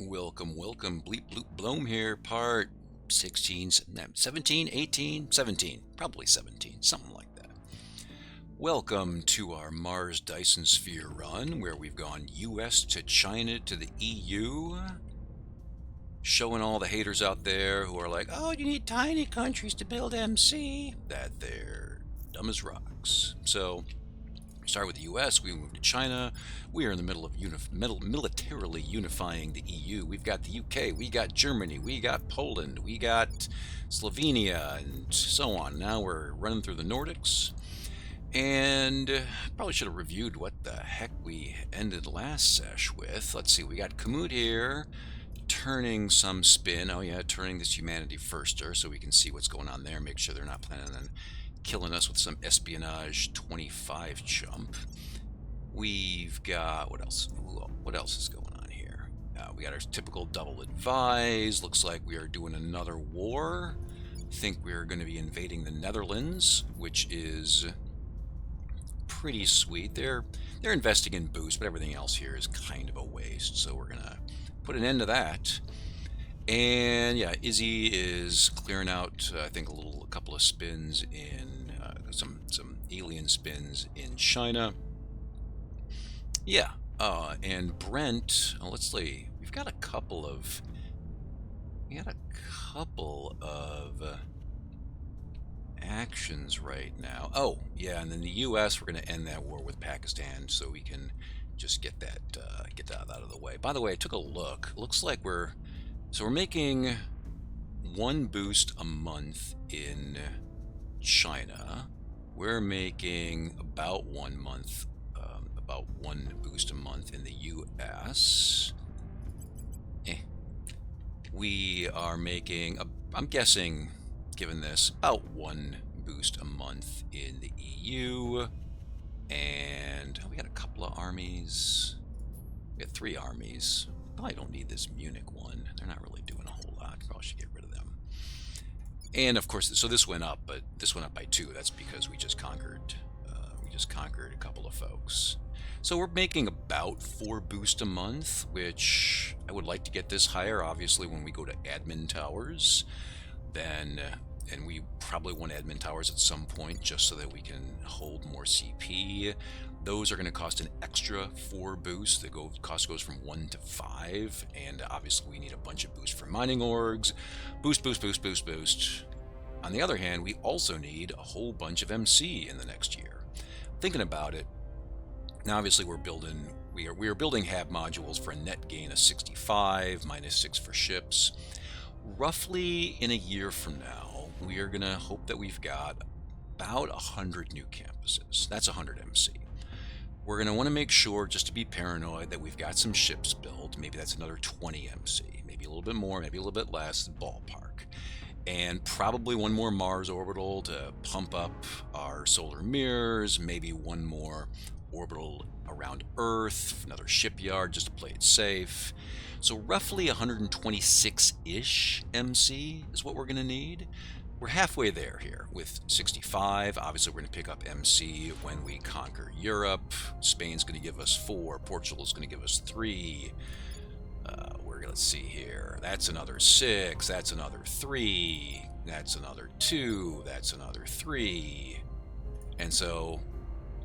Welcome. Bleep bloop bloom here, part 16, 17, 18, 17, probably 17, something like that. Welcome to our Mars Dyson Sphere run, where we've gone US to China to the EU, showing all the haters out there who are like, oh, you need tiny countries to build MC, that they're dumb as rocks. So, start with the US, we move to China. We are in the middle of militarily unifying the EU. We've got the UK, we got Germany, we got Poland, we got Slovenia, and so on. Now we're running through the Nordics. And probably should have reviewed what the heck we ended last sesh with. Let's see, we got Kamut here, turning some spin. Oh yeah, turning this humanity firster so we can see what's going on there, make sure they're not planning on killing us with some espionage 25 jump. We've got, what else? What else is going on here? We got our typical double advise. Looks like we are doing another war. I think we're going to be invading the Netherlands, which is pretty sweet. They're investing in boost, but everything else here is kind of a waste. So we're going to put an end to that. And yeah, Izzy is clearing out, I think, a couple of spins in some alien spins in China. Yeah, and Brent. Let's see. We've got a couple of actions right now. Oh yeah, and then the U.S. we're going to end that war with Pakistan, so we can just get that out of the way. By the way, I took a look. Looks like we're making one boost a month in China. We're making about one boost a month in the U.S. We are making, I'm guessing, given this, about one boost a month in the EU. And we got a couple of armies. We got 3 armies. Probably don't need this Munich one. They're not really doing a whole lot. Probably should get rid of them. And of course, so this went up, but this went up by 2. That's because we just conquered a couple of folks. So we're making about 4 boost a month, which I would like to get this higher. Obviously, when we go to admin towers, then and we probably want admin towers at some point just so that we can hold more CP. Those are going to cost an extra 4 boosts. The cost goes from 1 to 5, and obviously we need a bunch of boosts for mining orgs. Boost. On the other hand, we also need a whole bunch of MC in the next year. Thinking about it, now obviously we are building HAB modules for a net gain of 65, -6 for ships. Roughly in a year from now, we are going to hope that we've got about 100 new campuses. That's 100 MC. We're going to want to make sure, just to be paranoid, that we've got some ships built. Maybe that's another 20 MC, maybe a little bit more, maybe a little bit less, ballpark. And probably one more Mars orbital to pump up our solar mirrors, maybe one more orbital around Earth, another shipyard just to play it safe. So roughly 126-ish MC is what we're going to need. We're halfway there here with 65. Obviously, we're going to pick up MC when we conquer Europe. Spain's going to give us 4. Portugal's going to give us 3. Let's see here. That's another 6. That's another 3. That's another 2. That's another 3. And so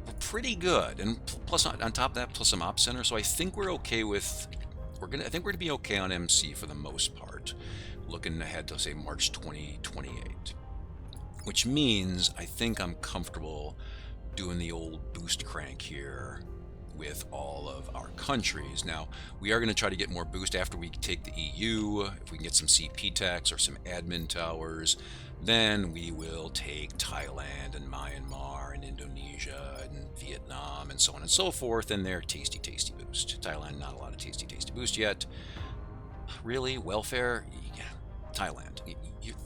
we're pretty good. And plus, on top of that, plus some op center. So I think we're okay with. I think we're going to be okay on MC for the most part. Looking ahead to, say, March 2028, which means I think I'm comfortable doing the old boost crank here with all of our countries. Now, we are going to try to get more boost after we take the EU. If we can get some CP tax or some admin towers, then we will take Thailand and Myanmar and Indonesia and Vietnam and so on and so forth, and their tasty boost. Thailand, not a lot of tasty boost yet. Really? Welfare? Yeah. Thailand.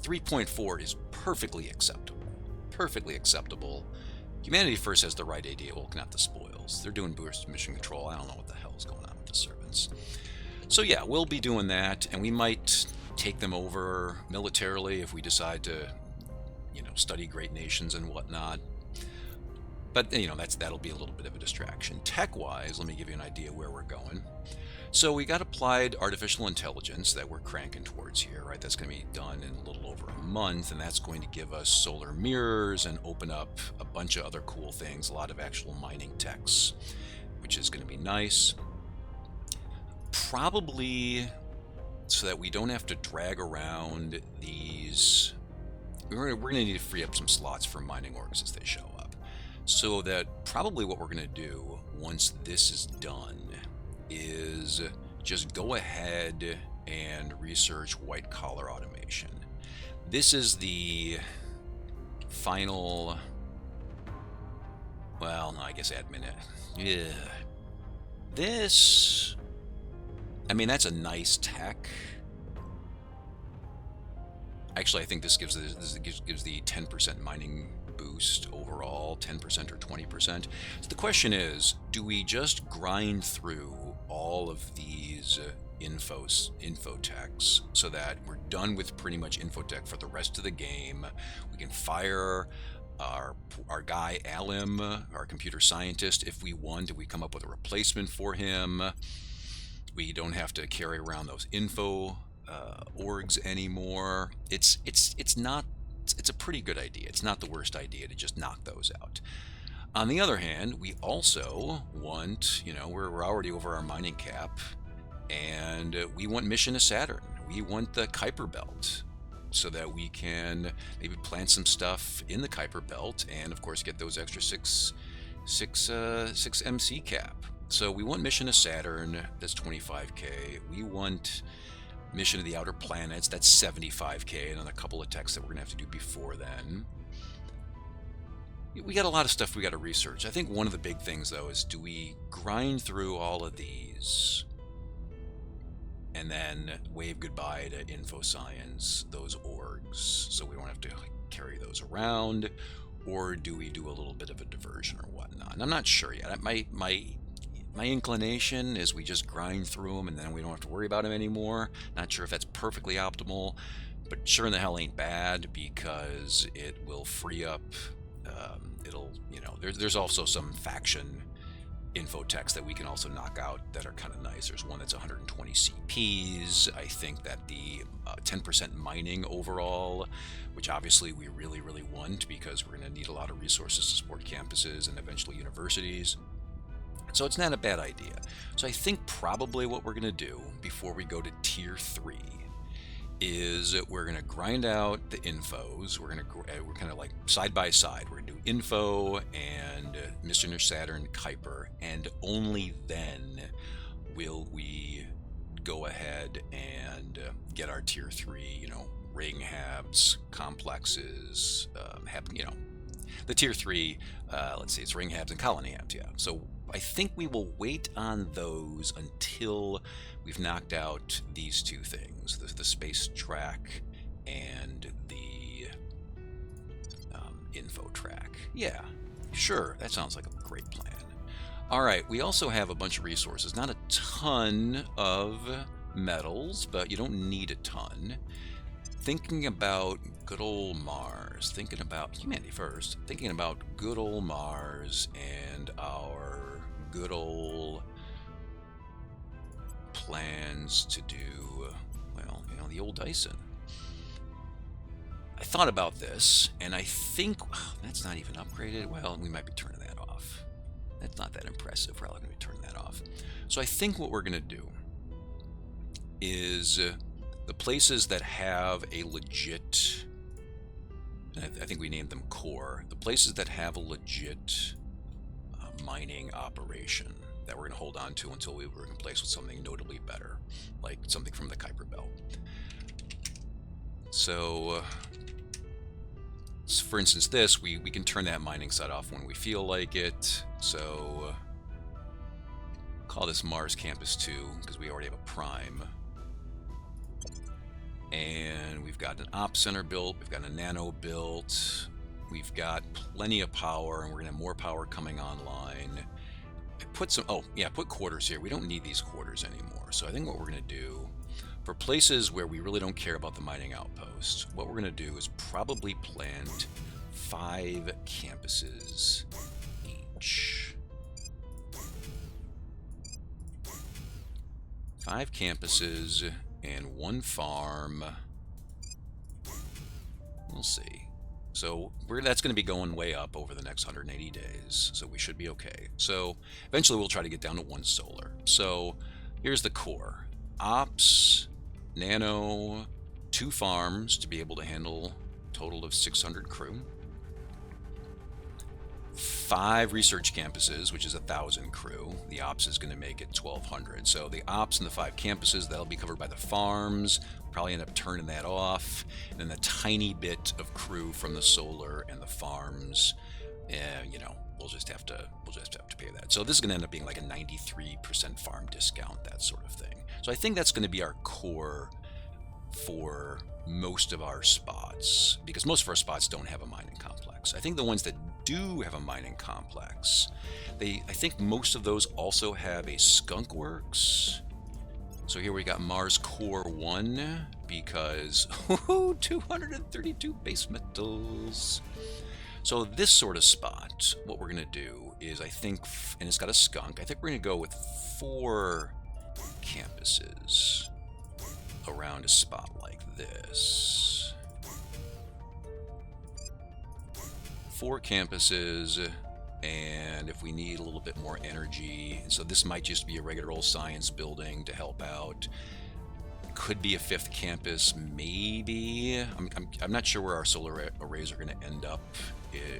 3.4 is perfectly acceptable. Humanity First has the right idea, well, not the spoils. They're doing boost mission control. I don't know what the hell is going on with the servants. So yeah, we'll be doing that, and we might take them over militarily if we decide to, study great nations and whatnot. But that'll be a little bit of a distraction. Tech-wise, let me give you an idea where we're going. So we got applied artificial intelligence that we're cranking towards here, right? That's going to be done in a little over a month, and that's going to give us solar mirrors and open up a bunch of other cool things, a lot of actual mining techs, which is going to be nice. Probably so that we don't have to drag around these. We're going to need to free up some slots for mining orgs as they show up. So that probably what we're going to do once this is done is just go ahead and research white collar automation. This is the final, well, no, I guess admin. Yeah. This, I mean, that's a nice tech. Actually, I think this gives the 10% mining boost overall, 10% or 20%. So the question is, do we just grind through all of these infotechs so that we're done with pretty much infotech for the rest of the game? We can fire our guy Alim, our computer scientist, if we want. Do we come up with a replacement for him? We don't have to carry around those info orgs anymore. It's a pretty good idea. It's not the worst idea to just knock those out. On the other hand, we also want, we're already over our mining cap, and we want mission to Saturn. We want the Kuiper Belt, so that we can maybe plant some stuff in the Kuiper Belt, and of course get those extra six MC cap. So we want mission to Saturn. That's 25k. We want mission to the outer planets. That's 75k, and then a couple of techs that we're gonna have to do before then. We got a lot of stuff we got to research. I think one of the big things, though, is do we grind through all of these and then wave goodbye to info science, those orgs, so we don't have to carry those around, or do we do a little bit of a diversion or whatnot? And I'm not sure yet. My inclination is we just grind through them and then we don't have to worry about them anymore. Not sure if that's perfectly optimal, but sure in the hell ain't bad, because it will free up. There's also some faction infotechs that we can also knock out that are kind of nice. There's one that's 120 CPs. I think that the 10% mining overall, which obviously we really, really want, because we're going to need a lot of resources to support campuses and eventually universities. So it's not a bad idea. So I think probably what we're going to do before we go to tier 3 is we're going to grind out the infos. We're kind of like side by side. We're going to do info and Mr. Saturn Kuiper, and only then will we go ahead and get our tier 3, ring habs, complexes, the tier 3, let's see, it's ring habs and colony habs, yeah. So I think we will wait on those until we've knocked out these two things, the space track and the info track. Yeah, sure, that sounds like a great plan. All right, we also have a bunch of resources, not a ton of metals, but you don't need a ton. Thinking about good old Mars, thinking about humanity first, thinking about good old Mars and our good old plans to do, well, the old Dyson. I thought about this, and I think that's not even upgraded. Well, we might be turning that off. That's not that impressive. We're probably going to be turning that off. So I think what we're going to do is the places that have a legit, and I think we named them core, the places that have a legit mining operation that we're going to hold on to until we were replaced with something notably better, like something from the Kuiper Belt. So, for instance, this, we can turn that mining site off when we feel like it. So, call this Mars Campus 2, because we already have a prime. And we've got an op center built, we've got a nano built, we've got plenty of power, and we're gonna have more power coming online. I put put quarters here. We don't need these quarters anymore. So I think what we're gonna do, for places where we really don't care about the mining outpost, what we're gonna do is probably plant 5 campuses each. 5 campuses and 1 farm. We'll see. So that's going to be going way up over the next 180 days, so we should be okay. So eventually we'll try to get down to 1 solar. So here's the core. Ops, nano, 2 farms to be able to handle a total of 600 crew. 5 research campuses, which is 1,000 crew. The ops is going to make it 1,200. So the ops and the 5 campuses, that'll be covered by the farms. Probably end up turning that off. And then the tiny bit of crew from the solar and the farms, you know, we'll just have to pay that. So this is going to end up being like a 93% farm discount, that sort of thing. So I think that's going to be our core for most of our spots, because most of our spots don't have a mining complex. I think the ones that do have a mining complex, I think most of those also have a skunk works. So here we got Mars Core 1, because 232 base metals. So this sort of spot, what we're going to do is, I think, and it's got a skunk, I think we're going to go with 4 campuses around a spot like this. 4 campuses, and if we need a little bit more energy, so this might just be a regular old science building to help out. Could be a 5th campus, maybe. I'm not sure where our solar arrays are going to end up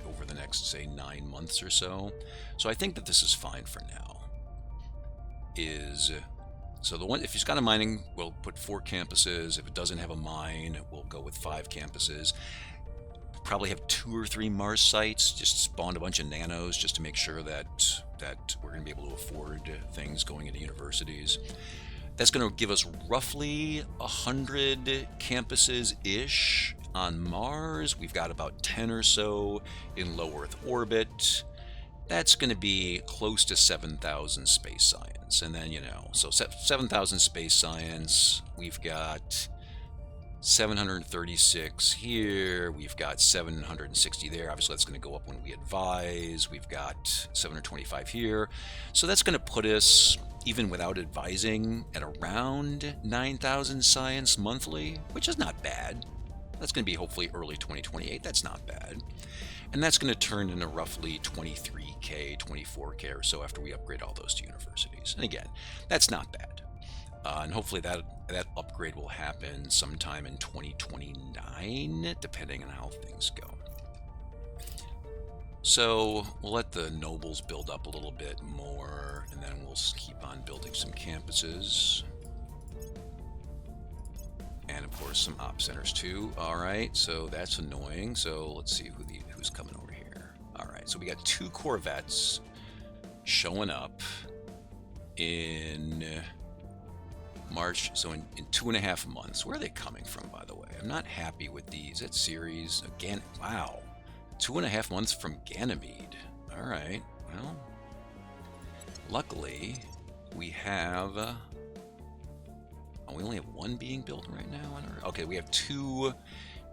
over the next, say, 9 months or so. So I think that this is fine for now. So the one, if it's got a mining, we'll put 4 campuses. If it doesn't have a mine, we'll go with 5 campuses. Probably have 2 or 3 Mars sites, just spawned a bunch of nanos just to make sure that we're going to be able to afford things going into universities. That's going to give us roughly 100 campuses-ish on Mars. We've got about 10 or so in low Earth orbit. That's going to be close to 7,000 space science. And then, you know, so 7,000 space science, we've got 736 here, we've got 760 there. Obviously that's going to go up when we advise. We've got 725 here. So that's going to put us, even without advising, at around 9,000 science monthly, which is not bad. That's going to be hopefully early 2028. That's not bad. And that's going to turn into roughly 23K, 24K or so after we upgrade all those to universities. And again, that's not bad. And hopefully that upgrade will happen sometime in 2029, depending on how things go. So we'll let the nobles build up a little bit more, and then we'll keep on building some campuses. And of course some op centers too. Alright, so that's annoying. So let's see who's coming over here. Alright, so we got 2 Corvettes showing up in March, so in 2.5 months. Where are they coming from, by the way? I'm not happy with these. That series, again, wow. 2.5 months from Ganymede. Alright, well, luckily we have... we only have 1 being built right now on Earth. Okay, we have 2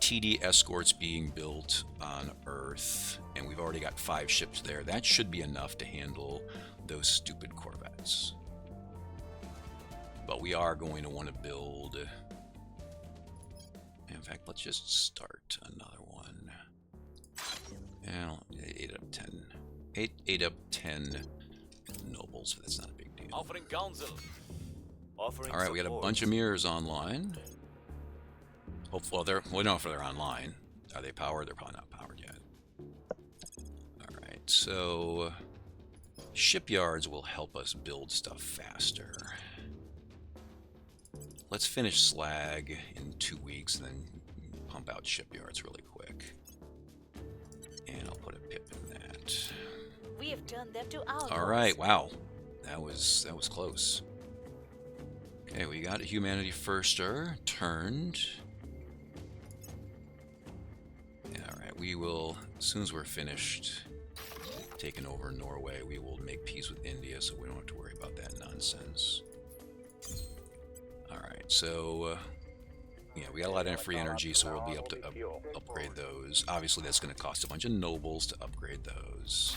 TD escorts being built on Earth, and we've already got 5 ships there. That should be enough to handle those stupid Corvettes. But we are going to want to build... In fact, let's just start another one. Yeah, 8 up 10. 8 up 10 nobles. That's not a big deal. Offering counsel. Alright, we got a bunch of mirrors online. Hopefully, we don't know if they're online. Are they powered? They're probably not powered yet. Alright, so shipyards will help us build stuff faster. Let's finish slag in 2 weeks and then pump out shipyards really quick. And I'll put a pip in that. We have turned them to our Alright, wow. That was close. Okay, we got a humanity firster turned. Alright, we will, as soon as we're finished taking over Norway, we will make peace with India, so we don't have to worry about that nonsense. Alright, so, yeah, we got a lot of free energy, so we'll be able to upgrade those. Obviously, that's going to cost a bunch of nobles to upgrade those.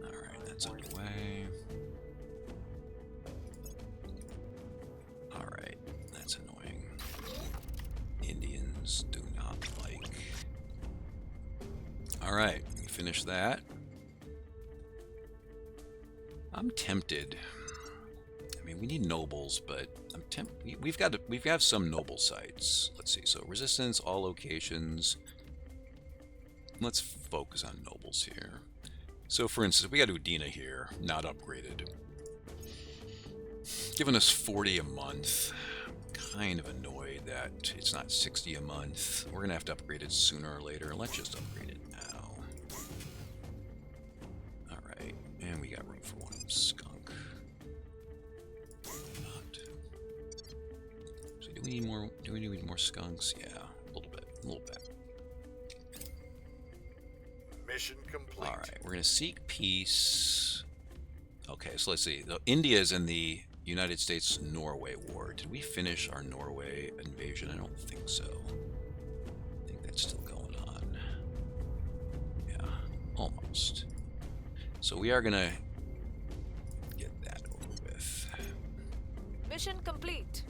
Alright, that's underway. things do not like. Alright, we finished that. I'm tempted. I mean, we need nobles, but I'm tempted. We have some noble sites. Let's see. So resistance, all locations. Let's focus on nobles here. So, for instance, we got Udina here, not upgraded, giving us 40 a month. Kind of annoyed that it's not 60 a month. We're gonna have to upgrade it sooner or later. Let's just upgrade it now. All right, and we got room for one skunk. So do we need more? Do we need more skunks? Yeah, a little bit, a little bit. Mission complete. All right, we're gonna seek peace. Okay, so let's see. India is in the United States-Norway war. Did we finish our Norway invasion? I don't think so. I think that's still going on. Yeah, almost. So we are gonna get that over with. Mission complete.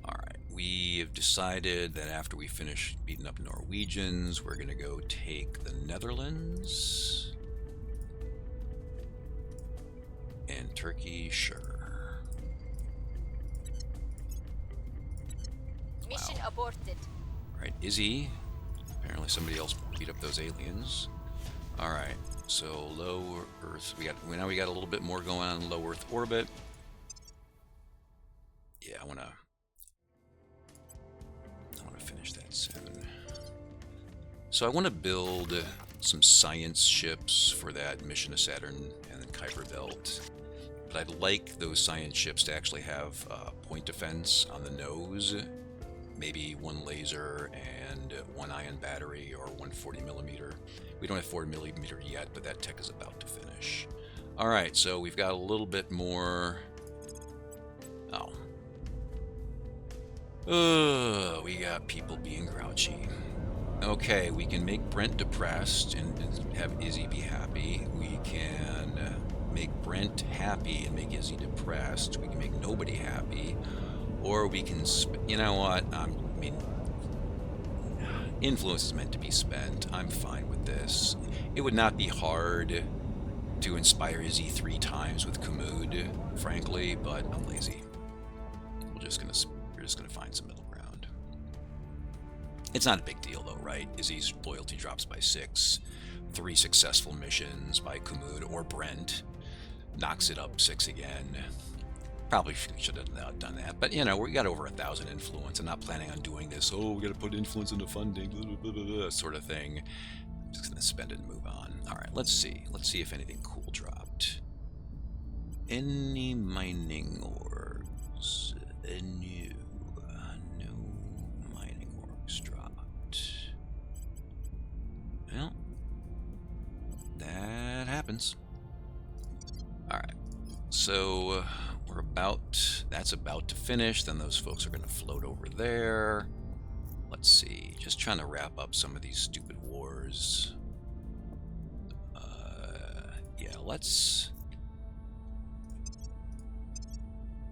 Alright, we have decided that after we finish beating up Norwegians, we're gonna go take the Netherlands. And Turkey, sure. Mission aborted. Alright, Izzy. Apparently somebody else beat up those aliens. Alright, so low Earth. Now we got a little bit more going on in low Earth orbit. Yeah, I wanna finish that soon. So I wanna build some science ships for that mission to Saturn and then Kuiper Belt. But I'd like those science ships to actually have point defense on the nose. Maybe one laser and one ion battery or 140mm. We don't have 40mm yet, but that tech is about to finish. Alright, so we've got a little bit more... Oh. We got people being grouchy. Okay, we can make Brent depressed and have Izzy be happy. We can make Brent happy and make Izzy depressed. We can make nobody happy. Or we can, you know what? I mean, influence is meant to be spent. I'm fine with this. It would not be hard to inspire Izzy 3 times with Kamud, frankly, but I'm lazy. We're just gonna find some middle ground. It's not a big deal though, right? Izzy's loyalty drops by 6. 3 successful missions by Kamud or Brent knocks it up 6 again. Probably should have done that, but you know, we got over 1,000 influence. I'm not planning on doing this. Oh, we got to put influence into funding, blah, blah, blah, blah, sort of thing. I'm just gonna spend it and move on. All right, let's see. Let's see if anything cool dropped. Any mining orgs? No mining orgs dropped. Well, that happens. All right, so. That's about to finish. Then those folks are going to float over there. Let's see. Just trying to wrap up some of these stupid wars. Yeah, let's...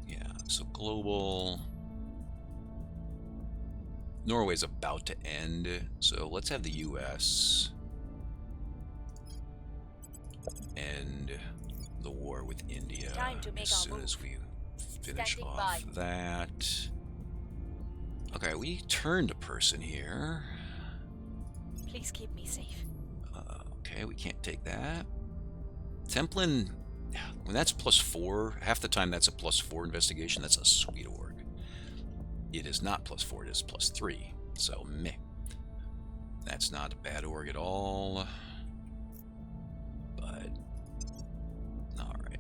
Yeah, so global... Norway's about to end, so let's have the US end the war with India as soon as we finish off that. Okay, we turned a person here. Please keep me safe. Okay, we can't take that. Templin, when that's +4, half the time that's a +4 investigation. That's a sweet org. It is not +4, it is +3. So meh. That's not a bad org at all. But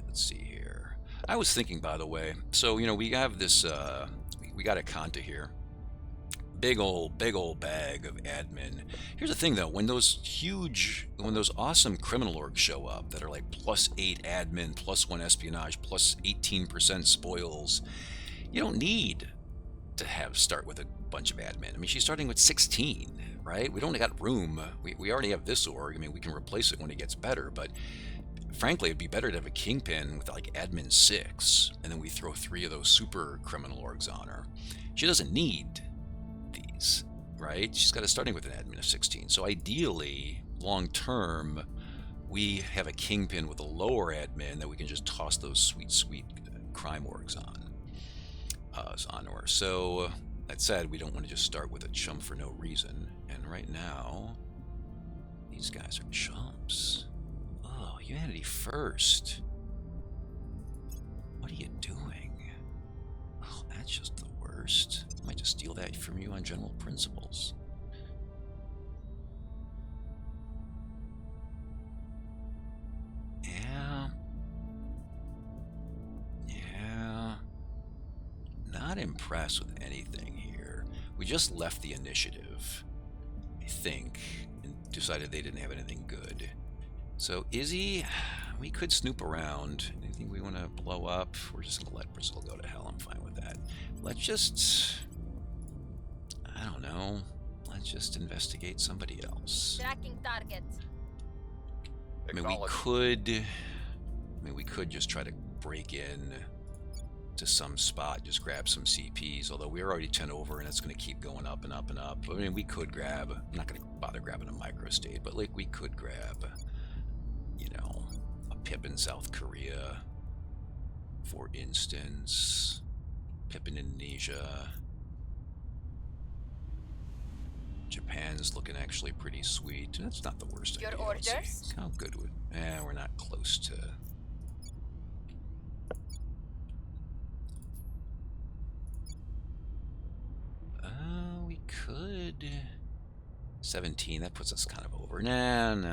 let's see here. I was thinking, by the way, so, you know, we have this, we got a Kanta here. Big old bag of admin. Here's the thing, though. When those awesome criminal orgs show up that are like +8 admin, +1 espionage, +18% spoils, you don't need to start with a bunch of admin. I mean, she's starting with 16, right? We don't got room. We already have this org. I mean, we can replace it when it gets better, but frankly, it'd be better to have a kingpin with like admin 6, and then we throw 3 of those super criminal orgs on her. She doesn't need these. right? She's got a starting with an admin of 16. So ideally, long term, we have a kingpin with a lower admin that we can just toss those sweet crime orgs on her. So that said, we don't want to just start with a chump for no reason. And right now, these guys are chumps. Oh, humanity first. What are you doing? Oh, that's just the worst. I might just steal that from you on general principles. Yeah. Not impressed with anything here. We just left the initiative, I think, and decided they didn't have anything good. So Izzy, we could snoop around. Anything we want to blow up? We're just going to let Brazil go to hell. I'm fine with that. Let's just, I don't know. Let's just investigate somebody else. Tracking target. I mean, we could just try to break in to some spot, just grab some CPs, although we're already 10 over and it's going to keep going up and up and up. I mean, we could grab, I'm not going to bother grabbing a microstate, but like we could grab, you know, a pip in South Korea, for instance, pip in Indonesia. Japan's looking actually pretty sweet. That's not the worst Your idea. Let's orders? see. How good would... we're not close to... we could... 17, that puts us kind of over. Nah, I don't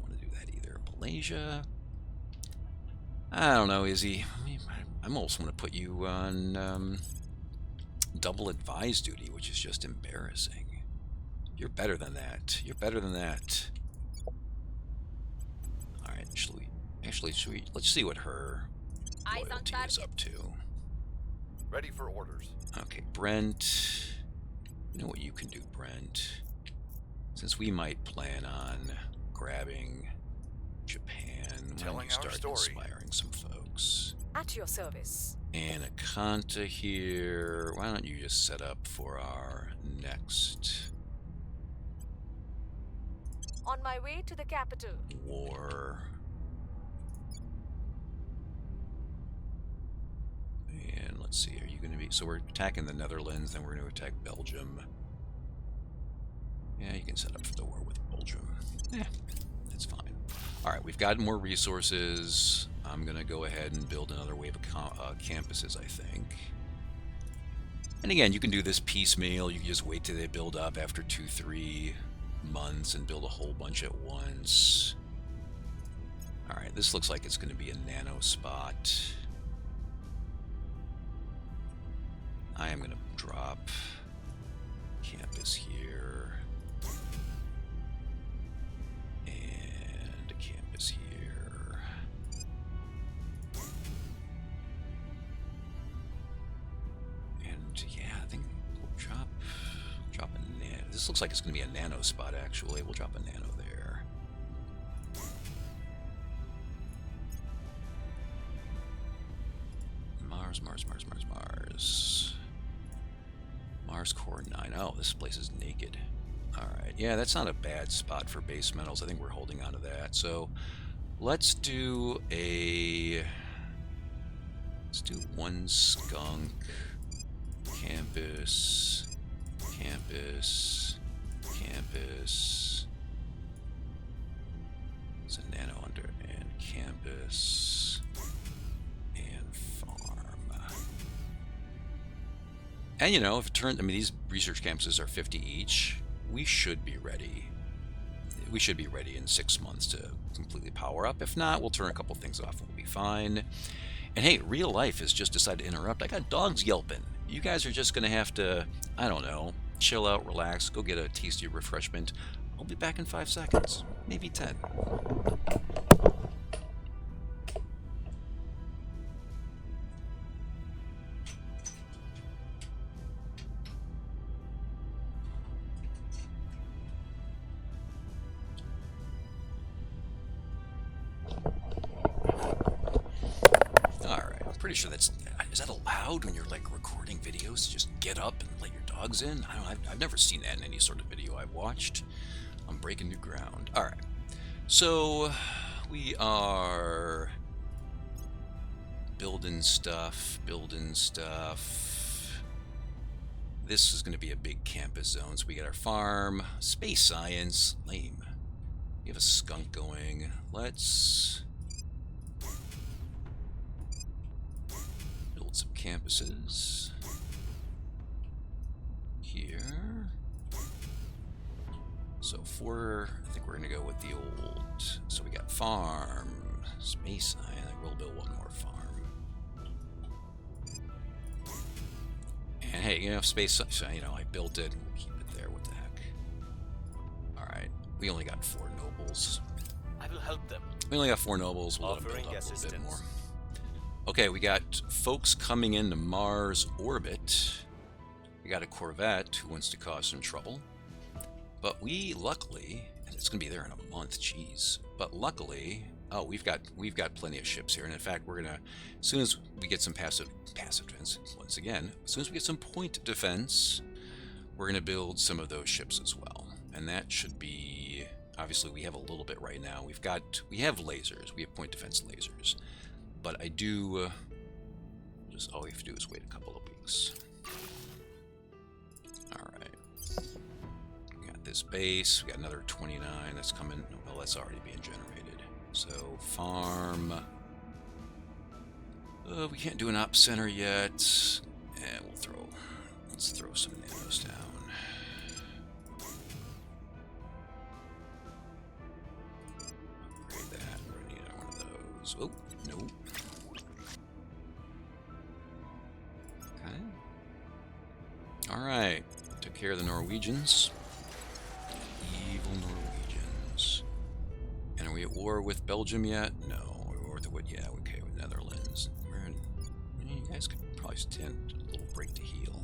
want to do that either. Malaysia... I don't know, Izzy. I mean, I almost want to put you on double advised duty, which is just embarrassing. You're better than that. You're better than that. All right, let's see what her loyalty is up to. Ready for orders. Okay, Brent. You know what you can do, Brent. Since we might plan on grabbing Japan, why don't you start inspiring some folks? At your service. And Akanta here. Why don't you just set up for our next On my way to the capital. war? And let's see, are you going to be... So we're attacking the Netherlands, then we're going to attack Belgium. Yeah, you can set up for the war with Belgium. Yeah, that's fine. Alright, we've got more resources. I'm going to go ahead and build another wave of campuses, I think. And again, you can do this piecemeal. You can just wait till they build up after 2-3 months and build a whole bunch at once. Alright, this looks like it's going to be a nano spot. I am going to drop campus here. And a campus here. And yeah, I think we'll drop a nano. This looks like it's going to be a nano spot, actually. We'll drop a nano there. Mars. Mars Core 9. Oh, this place is naked. Alright, yeah, that's not a bad spot for base metals. I think we're holding on to that. So, let's do one skunk, campus, it's a nano under, and campus, and farm. And you know, if it turns, I mean, these research campuses are 50 each. We should be ready. We should be ready in 6 months to completely power up. If not, we'll turn a couple things off and we'll be fine. And hey, real life has just decided to interrupt. I got dogs yelping. You guys are just going to have to, I don't know, chill out, relax, go get a tasty refreshment. I'll be back in 5 seconds, maybe 10. Pretty sure that's... Is that allowed when you're like recording videos? Just get up and let your dog dogs in? I don't know, I've never seen that in any sort of video I've watched. I'm breaking new ground. All right. So we are building stuff. This is going to be a big campus zone. So we got our farm, space science, lame. We have a skunk going. Let's build some campuses here. So I think we're going to go with the old. So we got farm, space science. We'll build one more farm. And hey, you know, space, you know, I built it. We'll keep it there. What the heck? All right. We only got 4 nobles. I will help them. We only got 4 nobles. We'll let them build up a little bit more. Okay, we got folks coming into Mars orbit. We got a Corvette who wants to cause some trouble. But we luckily, and it's going to be there in a month, jeez. But luckily, oh, we've got plenty of ships here. And in fact, we're going to, as soon as we get some passive defense, once again, as soon as we get some point defense, we're going to build some of those ships as well. And that should be, obviously we have a little bit right now. We have lasers. We have point defense lasers. But I do, just all we have to do is wait a couple of weeks. All right. We got this base. We got another 29 that's coming. Well, that's already being generated. So farm. We can't do an op center yet. And let's throw some nanos down. Upgrade that. We're gonna need one of those. Oh, no. Okay. Alright. Took care of the Norwegians. Evil Norwegians. And are we at war with Belgium yet? No. We're at war with, yeah, okay, with Netherlands. You guys could probably stand a little break to heal.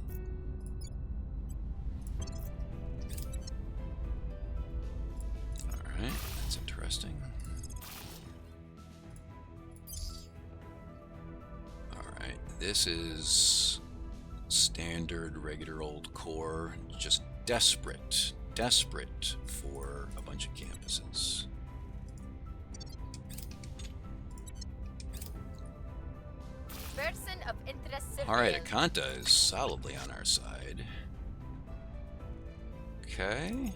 Alright, that's interesting. Alright, this is standard, regular old core, just desperate for a bunch of campuses. Person of interest. Alright, Akanta is solidly on our side. Okay.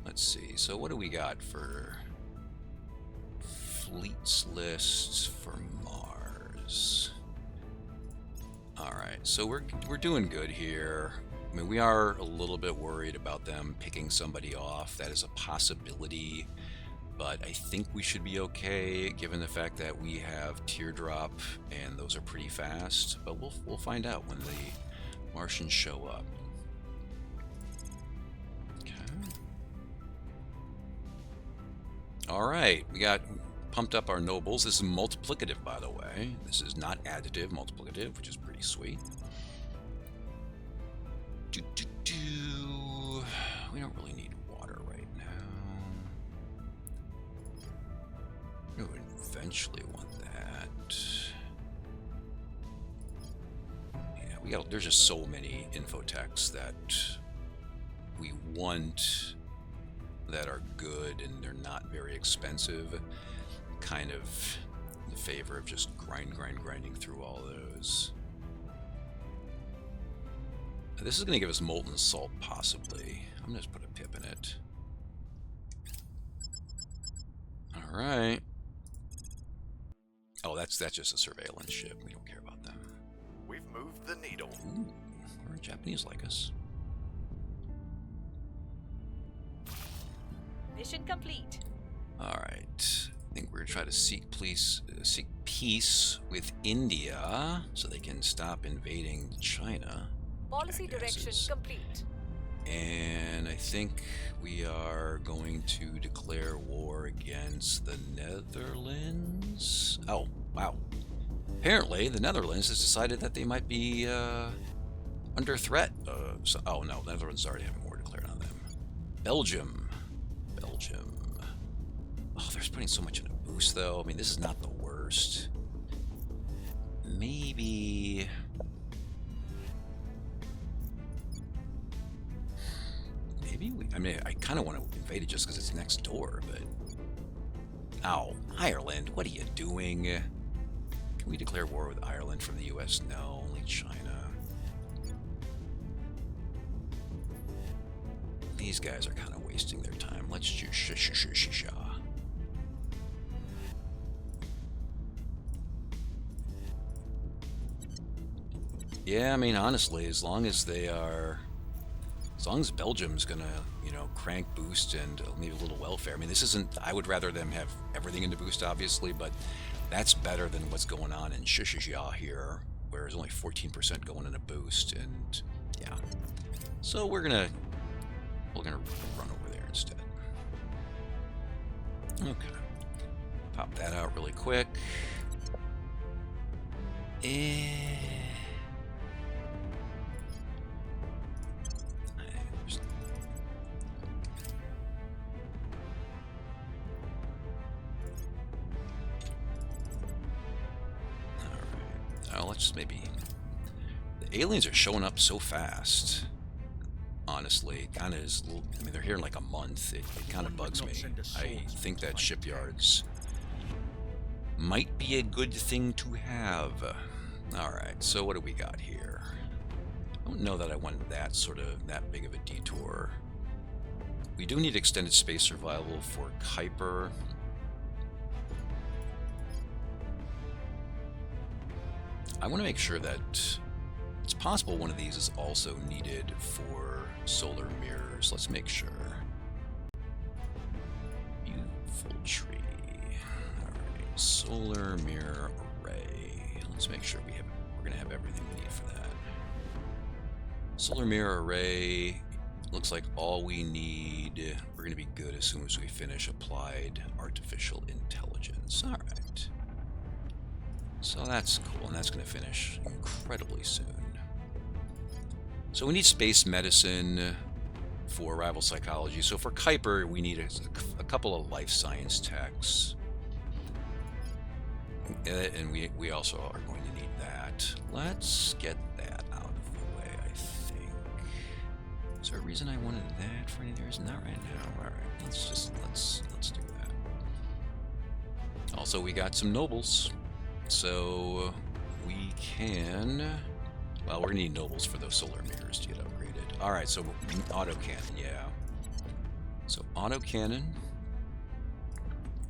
Let's see. So what do we got for fleets lists for Mars? Alright, so we're doing good here. I mean, we are a little bit worried about them picking somebody off. That is a possibility. But I think we should be okay, given the fact that we have teardrop, and those are pretty fast. But we'll find out when the Martians show up. Okay. All right, we got pumped up our nobles. This is multiplicative, by the way. This is not additive, multiplicative, which is pretty sweet. We don't really need water right now. We would eventually want that. Yeah, there's just so many infotechs that we want that are good and they're not very expensive. Kind of in favor of just grinding through all those. This is going to give us molten salt, possibly. I'm going to just put a pip in it. All right. Oh, that's just a surveillance ship. We don't care about them. We've moved the needle. Ooh, or Japanese like us. Mission complete. All right. I think we're going to try to seek peace with India so they can stop invading China. Policy direction complete. And I think we are going to declare war against the Netherlands. Oh, wow. Apparently, the Netherlands has decided that they might be under threat. Oh, no, the Netherlands already have war declared on them. Belgium. Oh, they're putting so much in a boost, though. I mean, this is not the worst. Maybe Maybe we... I mean, I kind of want to invade it just because it's next door, but... Ow. Ireland, what are you doing? Can we declare war with Ireland from the US? No, only China. These guys are kind of wasting their time. Let's just shh. Yeah, I mean, honestly, as long as Belgium's gonna, you know, crank boost and maybe a little welfare. I mean, this isn't, I would rather them have everything into boost, obviously, but that's better than what's going on in Shishija here, where there's only 14% going in a boost, and yeah. So we're gonna run over there instead. Okay. Pop that out really quick. Let's maybe... The aliens are showing up so fast. Honestly, it kind of is... I mean, they're here in like a month. It kind of bugs me. I think that shipyards might be a good thing to have. Alright, so what do we got here? I don't know that I want that big of a detour. We do need extended space survival for Kuiper. I want to make sure that it's possible one of these is also needed for solar mirrors. Let's make sure. Beautiful tree. Alright, solar mirror array. Let's make sure we're going to have everything we need for that. Solar mirror array. Looks like all we need. We're going to be good as soon as we finish applied artificial intelligence. Alright. So that's cool, and that's going to finish incredibly soon. So we need space medicine for rival psychology. So for Kuiper, we need a couple of life science techs. And we also are going to need that. Let's get that out of the way, I think. Is there a reason I wanted that for any? There is not right now. All right, let's do that. Also, we got some nobles. So we can, well, we're gonna need nobles for those solar mirrors to get upgraded. All right, so autocannon, yeah. So autocannon,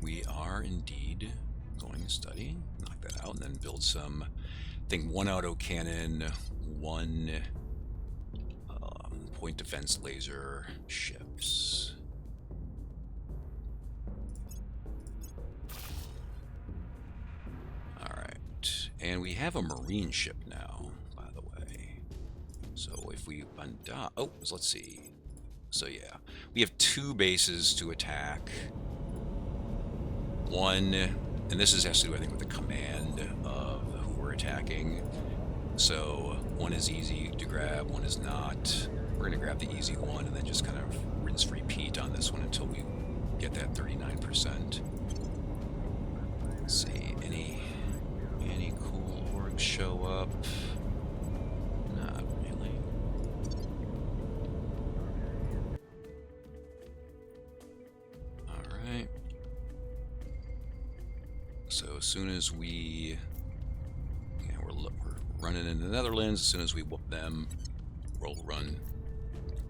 we are indeed going to study, knock that out, and then build some. I think one autocannon, one point defense laser ships. And we have a marine ship now, by the way. So if we undock... Oh, let's see. So yeah, we have 2 bases to attack. One, and this has to do, I think, with the command of who we're attacking. So one is easy to grab, one is not. We're going to grab the easy one and then just kind of rinse repeat on this one until we get that 39%. Let's see, any cool orgs show up? Not really. Alright. So as soon as we're running into the Netherlands, as soon as we whoop them, we'll run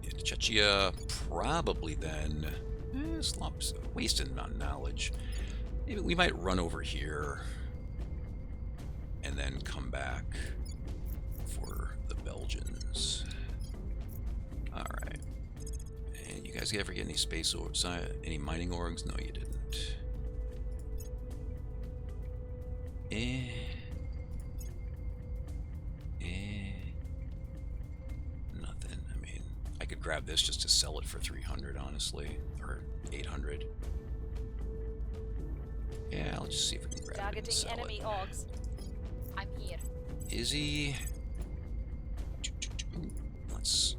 into Czechia. Probably then, slops, wasting on knowledge. Maybe we might run over here and then come back for the Belgians. Alright. And you guys ever get any space or any mining orgs? No, you didn't. Nothing. I mean, I could grab this just to sell it for 300, honestly. Or 800. Yeah, let's just see if we can grab it and sell enemy orgs. I'm here. Is he? Let's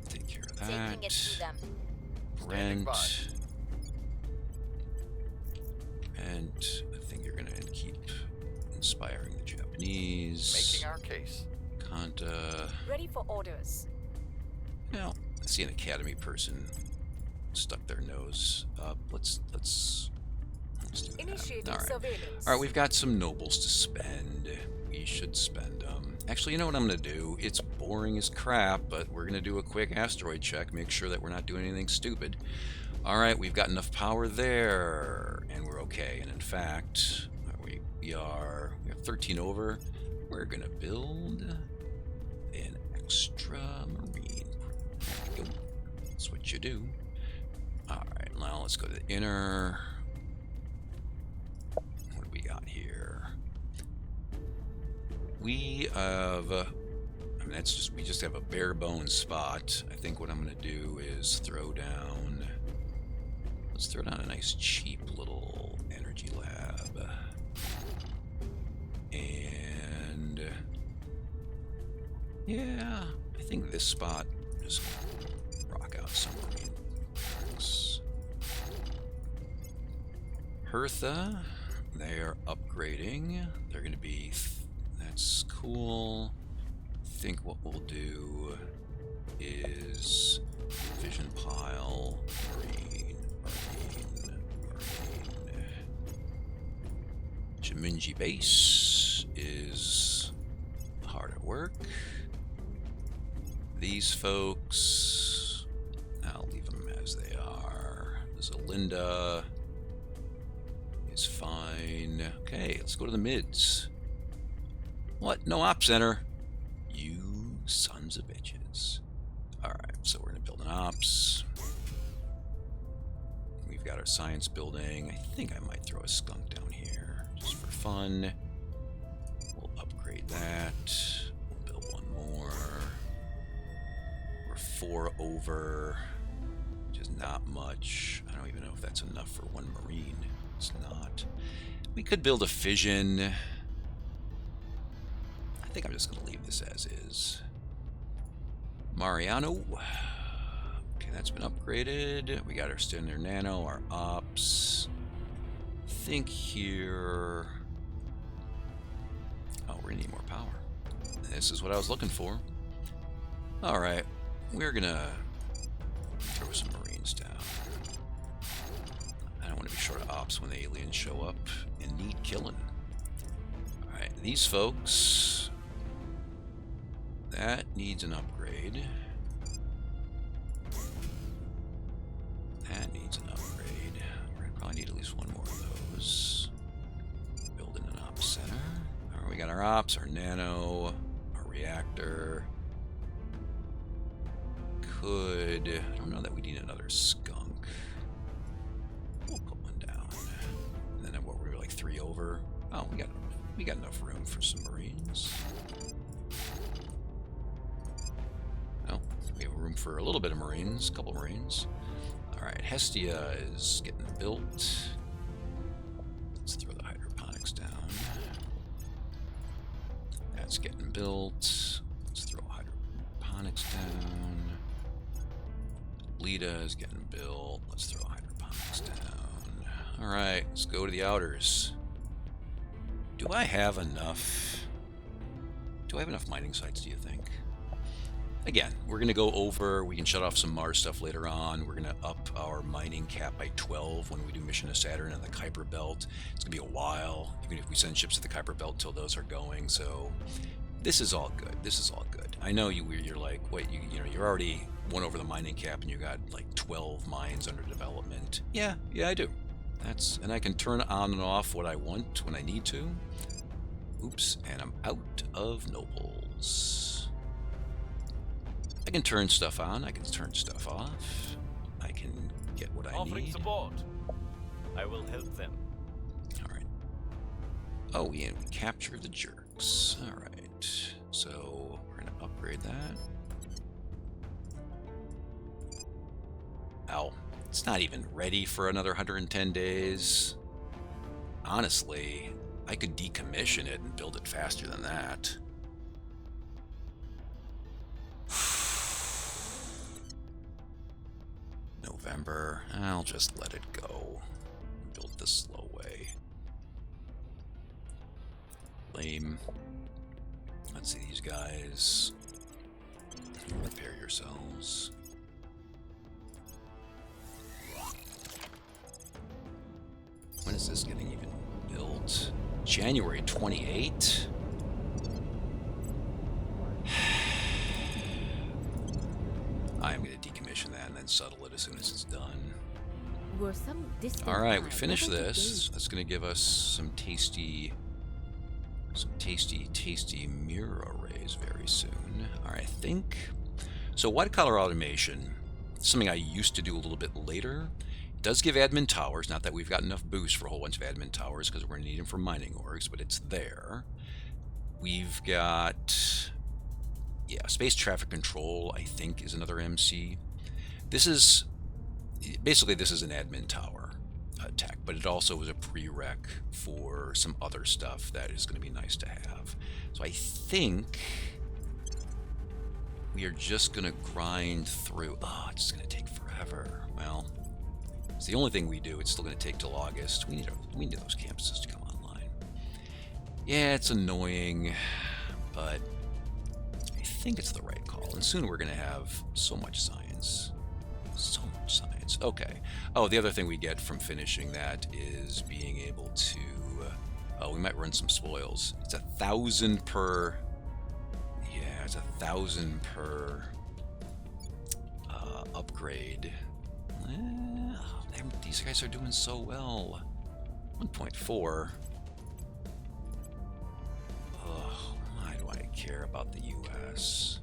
take care of that. Taking it to them. Brent. And I think you're gonna keep inspiring the Japanese. Making our case. Kanta. Ready for orders. Now, I see an academy person stuck their nose up. Let's do that. Initiating All right. surveillance. All right, we've got some nobles to spend. We should spend them. Actually, you know what I'm going to do? It's boring as crap, but we're going to do a quick asteroid check, make sure that we're not doing anything stupid. All right, we've got enough power there, and we're okay. And in fact, we have 13 over. We're going to build an extra marine. There we go. That's what you do. All right, now let's go to the inner. What do we got here? We have, I mean, that's just, we just have a bare bones spot. I think what I'm going to do is let's throw down a nice cheap little energy lab. And yeah, I think this spot just rock out some marine parks. Hertha, they're upgrading. They're going to be, that's cool. I think what we'll do is vision pile, marine. Jaminji base is hard at work. These folks, I'll leave them as they are. Zalinda is fine. Okay, let's go to the mids. What? No op center? You sons of bitches. Alright, so we're going to build an ops. We've got our science building. I think I might throw a skunk down here just for fun. We'll upgrade that. We'll build one more. We're 4 over, which is not much. I don't even know if that's enough for one marine. It's not. We could build a fission. I think I'm just going to leave this as is. Mariano. Okay, that's been upgraded. We got our standard nano, our ops. I think here. Oh, we're gonna need more power. This is what I was looking for. All right, we're gonna throw some marines down. I don't want to be short of ops when the aliens show up and need killing. All right, these folks. That needs an upgrade. That needs an upgrade. We're gonna probably need at least one more of those. Building an ops center. All right, we got our ops, our nano, our reactor. I don't know that we need another skunk. We'll put one down. And then what, we're like 3 over. Oh, we got enough room for some marines. Oh, we have room for a little bit of marines, a couple marines. Alright, Hestia is getting built. Let's throw the hydroponics down. That's getting built. Let's throw hydroponics down. Lita is getting built. Let's throw hydroponics down. Alright, let's go to the outers. Do I have enough? Do I have enough mining sites, do you think? Again, we're going to go over, we can shut off some Mars stuff later on. We're going to up our mining cap by 12 when we do Mission to Saturn and the Kuiper Belt. It's going to be a while, even if we send ships to the Kuiper Belt till those are going. So this is all good. This is all good. I know you're like, wait, you know, you're already 1 over the mining cap and you got like 12 mines under development. Yeah, I do. And I can turn on and off what I want when I need to. Oops, and I'm out of nobles. I can turn stuff on, I can turn stuff off. I can get what I Offering need. support. I will help them. Alright. Oh, yeah, we captured the jerks. Alright. So we're gonna upgrade that. Ow. It's not even ready for another 110 days. Honestly, I could decommission it and build it faster than that. November. I'll just let it go. Build the slow way. Lame. Let's see these guys. Repair yourselves. is this getting even built? January 28? I'm going to decommission that and then settle it as soon as it's done. Were some distant All right, we clouds finished ever to this. That's going to give us some tasty mirror arrays very soon. All right, I think so. White collar automation, something I used to do a little bit later. It does give admin towers. Not that we've got enough boost for a whole bunch of admin towers because we're going to need them for mining orgs, but it's there. We've got, yeah, space traffic control, I think, is another MC. This is basically an admin tower tech, but it also is a prereq for some other stuff that is going to be nice to have. So I think we are just going to grind through. Oh, it's just going to take forever. Well, it's the only thing we do. It's still going to take till August. We need those campuses to come online. Yeah, it's annoying, but I think it's the right call. And soon we're going to have so much science. So much science. Okay. Oh, the other thing we get from finishing that is being able to... oh, we might run some spoils. It's 1,000 per... yeah, it's 1,000 per upgrade. These guys are doing so well. 1.4. Oh, why do I care about the U.S.?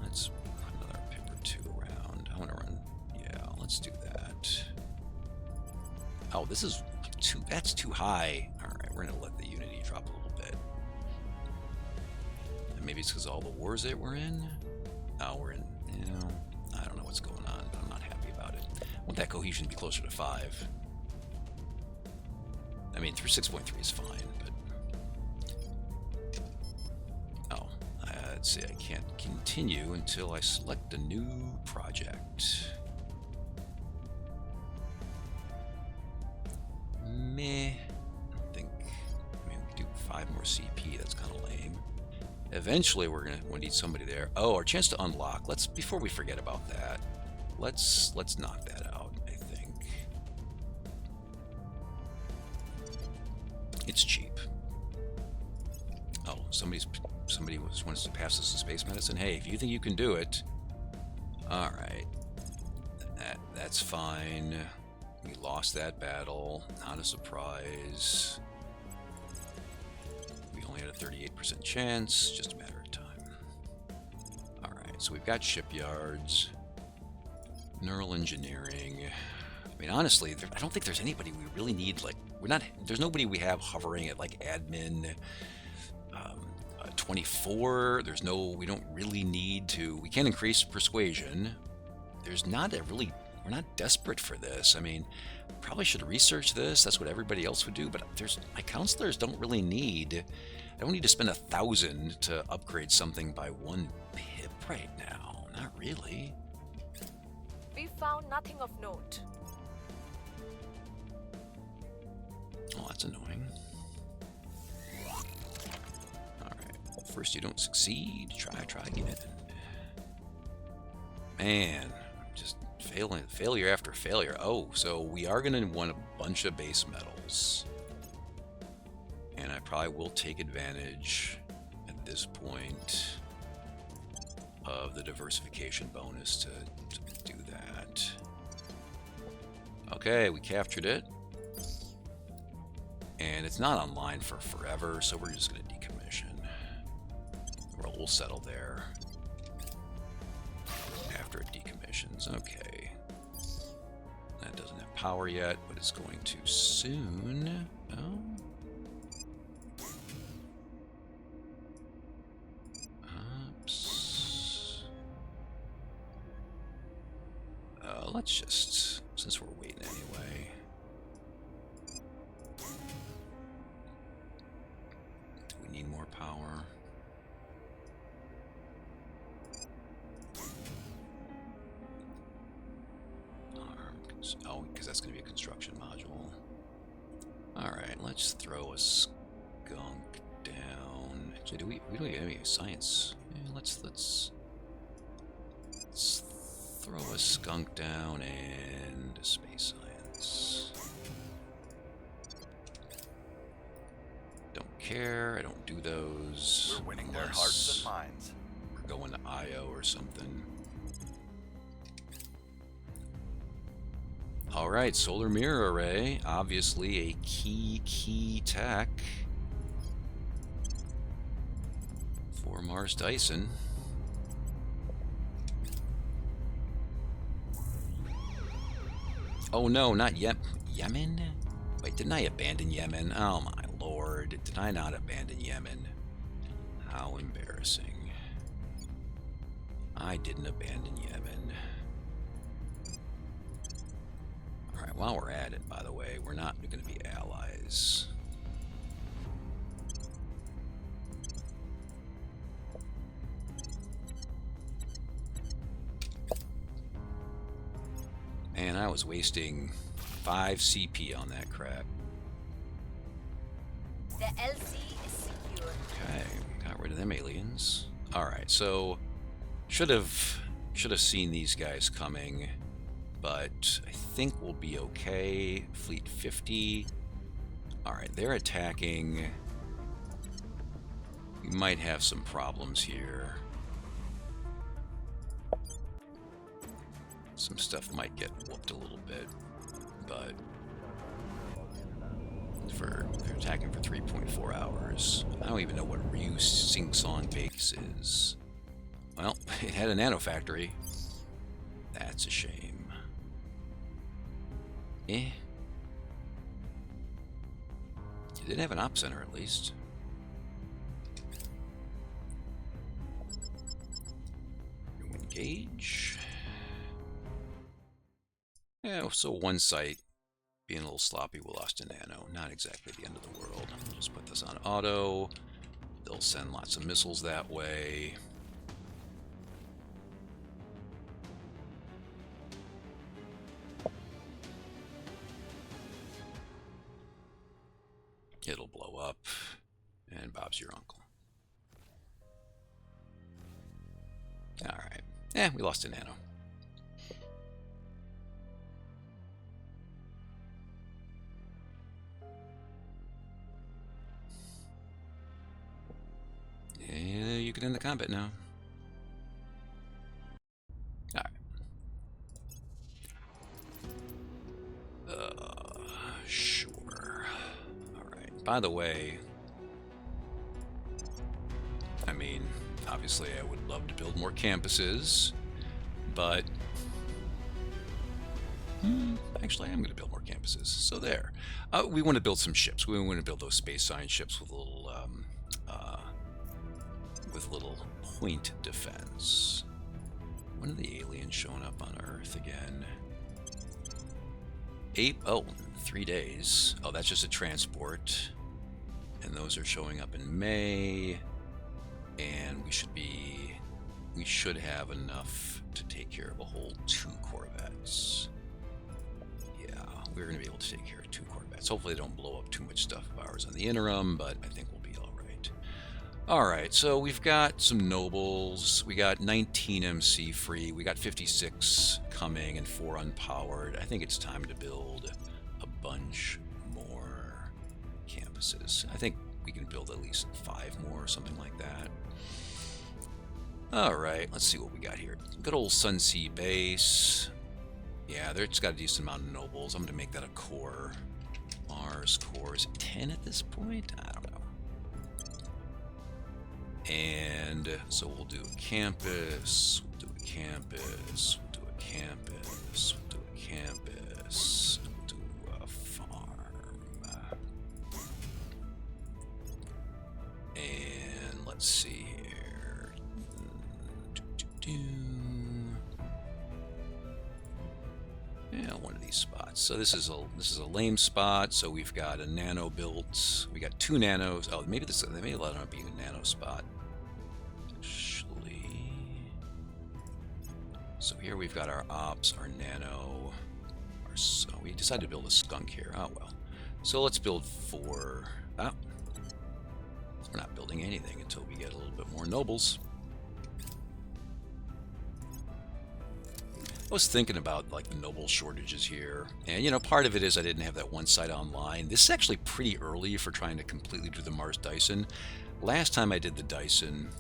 Let's put another pip or two around. I want to run... yeah, let's do that. Oh, this is too... that's too high. Alright, we're going to let the Unity drop a little bit. And maybe it's because of all the wars that we're in? Oh, we're in... you know, I don't know what's going on, but I'm not happy about it. I want that cohesion to be closer to 5. I mean, through 6.3 is fine, but... oh, let's see, I can't continue until I select a new project. Meh. I don't think... I mean, we could do 5 more CP, that's kind of lame. Eventually, we'll need somebody there. Oh, our chance to unlock. Let's, before we forget about that, let's knock that out, I think. It's cheap. Oh, somebody wants to pass us a space medicine. Hey, if you think you can do it, all right. That's fine. We lost that battle. Not a surprise. We only had a 38% chance. Just a matter of time. All right. So we've got shipyards, neural engineering. I mean, honestly, I don't think there's anybody we really need. Like, there's nobody we have hovering at like admin 24. We don't really need to. We can increase persuasion. There's not a really. We're not desperate for this. I mean, probably should research this. That's what everybody else would do. But my counselors don't really need. I don't need to spend 1,000 to upgrade something by 1 pip right now. Not really. We found nothing of note. Oh, that's annoying. Alright. First you don't succeed. Try again. Man, just failure after failure. Oh, so we are going to want a bunch of base metals. And I probably will take advantage at this point of the diversification bonus to do that. Okay, we captured it. And it's not online for forever, so we're just going to decommission. We'll settle there after it decommissions. Okay. That doesn't have power yet, but it's going to soon. Oh. Oops. Let's just, since we're waiting anyway. Do we need more power? Oh, because that's going to be a construction module. Alright, let's throw a skunk down. Actually, we don't get any science. Yeah, let's throw a skunk down and a space science. care. I don't do those. We're winning their hearts and unless minds. we're going to IO or something. Alright, solar mirror array. Obviously a key tech for Mars Dyson. Oh no, not Yemen? Wait, didn't I abandon Yemen? Oh my lord, did I not abandon Yemen? How embarrassing. I didn't abandon Yemen. Alright, while we're at it, by the way, we're not going to be allies. Man, I was wasting 5 CP on that crap. The LC is secure. Okay, got rid of them aliens. Alright, so should have seen these guys coming, but I think we'll be okay. Fleet 50. Alright, they're attacking. We might have some problems here. Some stuff might get whooped a little bit, but they're attacking for 3.4 hours. I don't even know what Ryu Sing Song base is. Well, it had a nano factory. That's a shame. It did have an op center at least. Engage. Yeah, so one site being a little sloppy, we lost a nano. Not exactly the end of the world. I'll just put this on auto. They'll send lots of missiles that way. It'll blow up, and Bob's your uncle. Alright. We lost a nano. Yeah, you can end the combat now. Alright. Sure. Alright. By the way, I mean, obviously I would love to build more campuses, but actually I am going to build more campuses. So there. We want to build some ships. We want to build those space science ships with little point defense. When are the aliens showing up on Earth again? 3 days. Oh, that's just a transport. And those are showing up in May. And we should have enough to take care of a whole 2 Corvettes. Yeah, we're going to be able to take care of 2 Corvettes. Hopefully they don't blow up too much stuff of ours on the interim, but I think we'll be all right. All right, so we've got some nobles. We got 19 MC free. We got 56 coming and 4 unpowered. I think it's time to build a bunch more campuses. I think we can build at least 5 more or something like that. All right, let's see what we got here. Good old Sunsea base. Yeah, it's got a decent amount of nobles. I'm going to make that a core. Mars core is 10 at this point? I don't know. And so we'll do a campus, we'll do a campus, we'll do a campus, we'll do a campus, we'll do a farm. And let's see here. Yeah, one of these spots. So this is a lame spot. So we've got a nano built. We got 2 nanos. Oh, maybe they may let it be a nano spot. Actually, so here we've got our ops, our nano. So we decided to build a skunk here. Oh well. So let's build 4. Oh, we're not building anything until we get a little bit more nobles. I was thinking about like the noble shortages here, and you know, part of it is I didn't have that one site online. This is actually pretty early for trying to completely do the Mars Dyson. Last time I did the Dyson,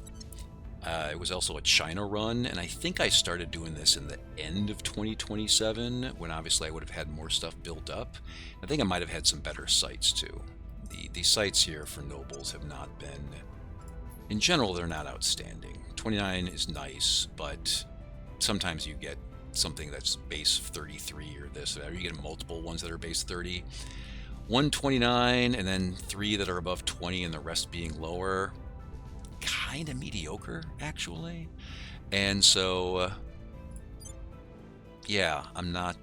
it was also a China run, and I think I started doing this in the end of 2027, when obviously I would have had more stuff built up. I think I might have had some better sites too. The sites here for nobles have not been, in general, they're not outstanding. 29 is nice, but sometimes you get something that's base 33 or this, or you get multiple ones that are base 30. 129 and then 3 that are above 20 and the rest being lower. Kind of mediocre, actually. And so, yeah, I'm not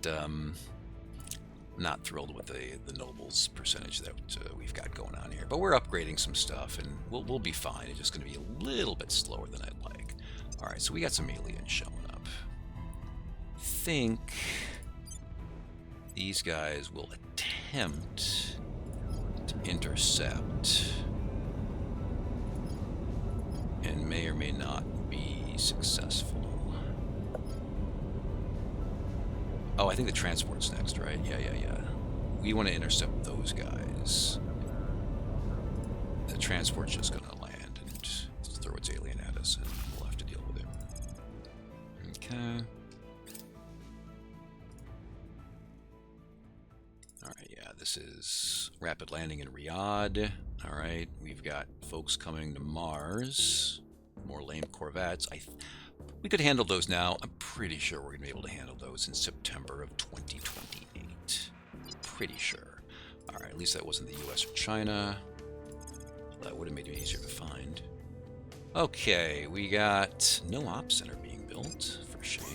thrilled with the nobles percentage that we've got going on here. But we're upgrading some stuff, and we'll be fine. It's just going to be a little bit slower than I'd like. All right, so we got some aliens showing up. I think these guys will attempt to intercept and may or may not be successful. Oh, I think the transport's next, right? Yeah. We want to intercept those guys. The transport's just going to land and throw its alien at us, and we'll have to deal with it. Okay. Alright, yeah, this is rapid landing in Riyadh. Alright, we've got folks coming to Mars. More lame Corvettes. We could handle those now. I'm pretty sure we're going to be able to handle those in September of 2028. Pretty sure. Alright, at least that wasn't the US or China. That would have made it easier to find. Okay, we got no ops center being built, for shame.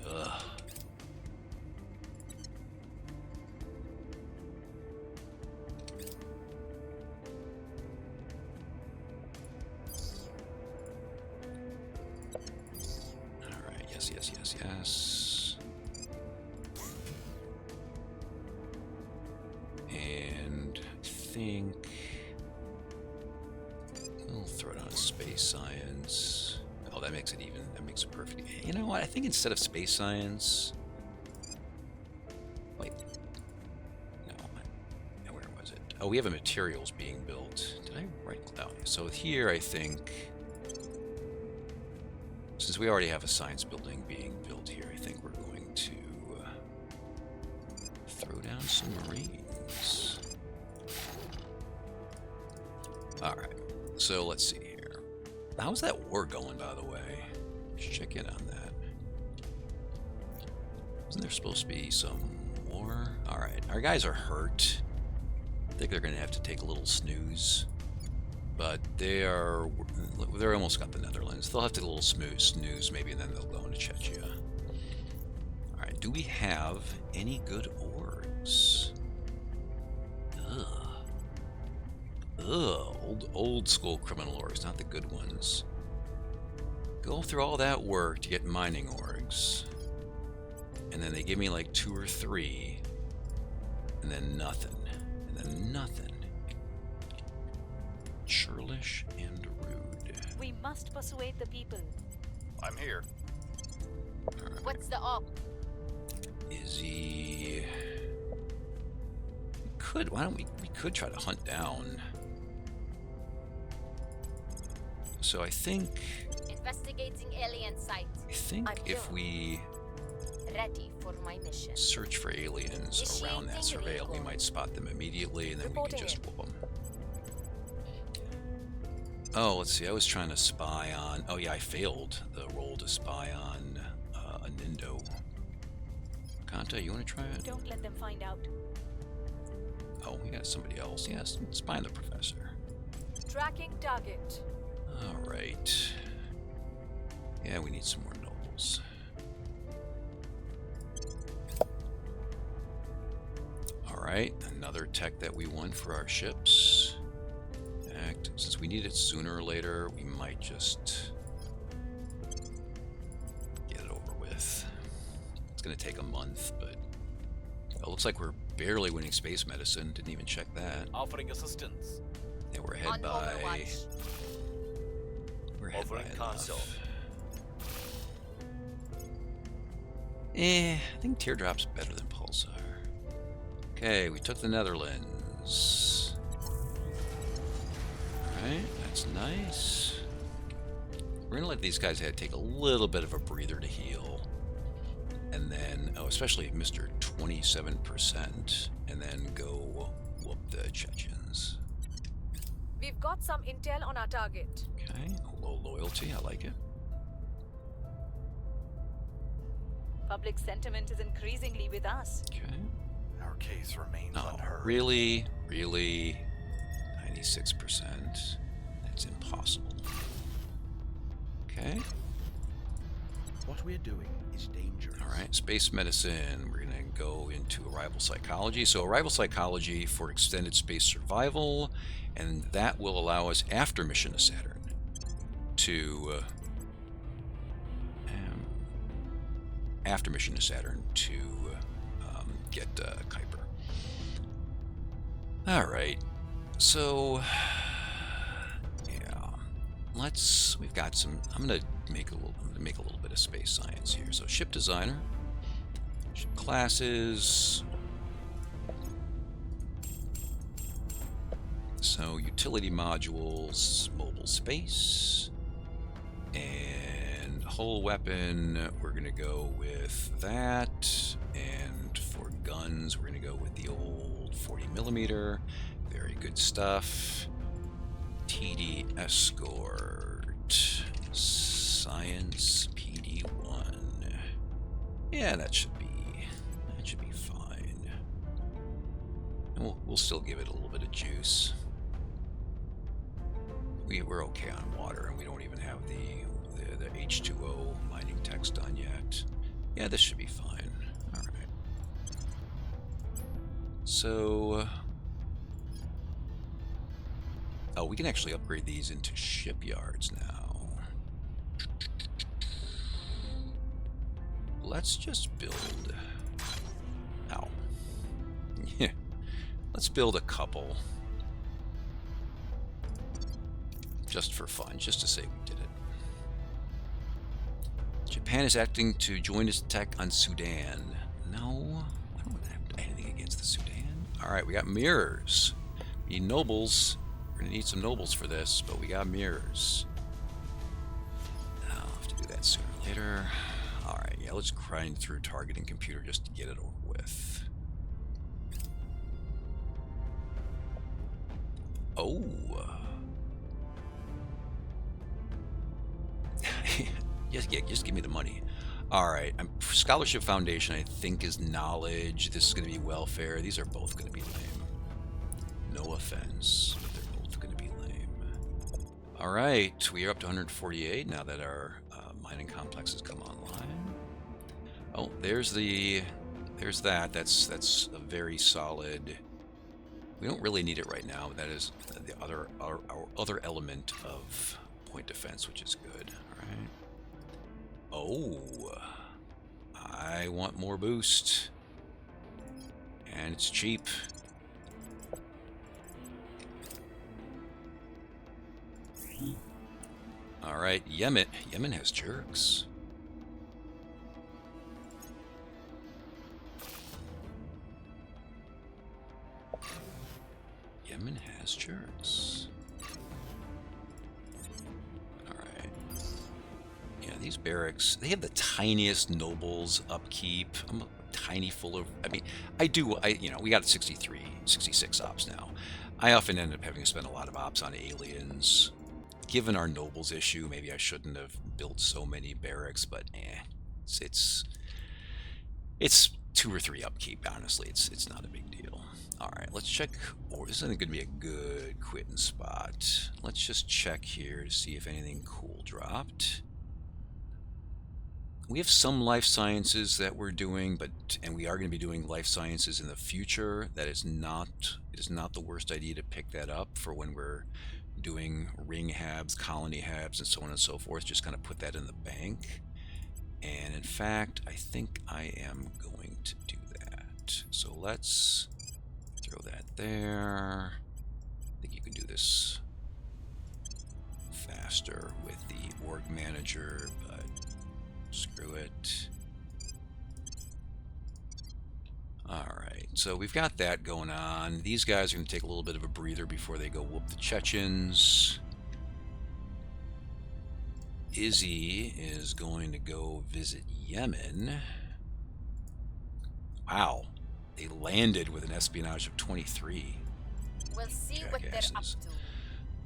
Ugh. Yes. And I think we'll throw down space science. Oh, that makes it even. That makes it perfect. You know what? I think instead of space science. Wait. No. Where was it? Oh, we have a materials being built. Did I write down? So here, I think. Since we already have a science building being built here, I think we're going to throw down some Marines. Alright, so let's see here. How's that war going, by the way? Let's check in on that. Isn't there supposed to be some war? Alright, our guys are hurt. I think they're going to have to take a little snooze. But they're almost got the Netherlands. They'll have to take a little snooze maybe, and then they'll go into Chechnya. Alright, do we have any good orgs? Old school criminal orgs, not the good ones. Go through all that work to get mining orgs. And then they give me like 2 or 3. And then nothing. And then nothing. Churlish and rude. We must persuade the people. I'm here. Right. What's the op? Is he? Why don't we could try to hunt down. So I think Investigating alien site. if we Ready for my mission. search for aliens around that surveil, we might spot them immediately, and then we can just whoop them. Oh, let's see. I was trying to spy on. Oh yeah, I failed the roll to spy on a Nindo. Kanta, you want to try it? Don't let them find out. Oh, we got somebody else. Yes, spy on the professor. Tracking target. All right. Yeah, we need some more nobles. All right, another tech that we won for our ships. Since we need it sooner or later, we might just get it over with. It's going to take a month, but it looks like we're barely winning space medicine. Didn't even check that. Offering assistance. Yeah, we're ahead On by... Overwatch. We're ahead by Offering console. enough. I think Teardrop's better than Pulsar. Okay, we took the Netherlands. Alright, that's nice. We're gonna let these guys take a little bit of a breather to heal. And then, oh, especially Mr. 27%. And then go whoop the Chechens. We've got some intel on our target. Okay, low loyalty, I like it. Public sentiment is increasingly with us. Okay. Our case remains Oh, unheard. really? 96%. That's impossible. Okay. What we're doing is dangerous. All right, space medicine. We're going to go into arrival psychology. So arrival psychology for extended space survival, and that will allow us after mission to Saturn to get Kuiper. All right, so yeah, we've got some. I'm gonna make a little bit of space science here. So ship designer, ship classes. So utility modules, mobile space, and hull weapon. We're gonna go with that, and for guns, we're gonna go with the old 40mm. Very good stuff. TD escort, science PD1. Yeah, that should be fine. And we'll still give it a little bit of juice. We're okay on water, and we don't even have the H2O mining text done yet. Yeah, this should be fine. All right. So, oh, we can actually upgrade these into shipyards now. Let's just build. Ow. Yeah. Let's build a couple. Just for fun, just to say we did it. Japan is acting to join its attack on Sudan. No, I don't have anything against the Sudan. All right, we got mirrors. We need nobles. We're gonna need some nobles for this, but we got mirrors. I'll have to do that sooner or later. All right, yeah, let's grind through targeting computer just to get it over with. Oh. Just give me the money. All right, Scholarship Foundation, I think, is knowledge. This is going to be welfare. These are both going to be lame. No offense, but they're both going to be lame. All right, we are up to 148 now that our mining complex has come online. Oh, there's that. That's a very solid. We don't really need it right now. That is our other element of point defense, which is good. All right. Oh, I want more boost, and it's cheap. All right, Yemen has jerks. Yemen has jerks. These barracks, they have the tiniest nobles upkeep. I'm tiny full of, we got 66 ops now. I often end up having to spend a lot of ops on aliens. Given our nobles issue, maybe I shouldn't have built so many barracks, but it's 2 or 3 upkeep, honestly. It's not a big deal. All right, let's check. Oh, this isn't going to be a good quitting spot. Let's just check here to see if anything cool dropped. We have some life sciences that we're doing, and we are going to be doing life sciences in the future. It is not the worst idea to pick that up for when we're doing ring habs, colony habs, and so on and so forth. Just kind of put that in the bank. And in fact, I think I am going to do that. So let's throw that there. I think you can do this faster with the org manager, but screw it. Alright, so we've got that going on. These guys are going to take a little bit of a breather before they go whoop the Chechens. Izzy is going to go visit Yemen. Wow, they landed with an espionage of 23. We'll see what they're up Jackasses. to.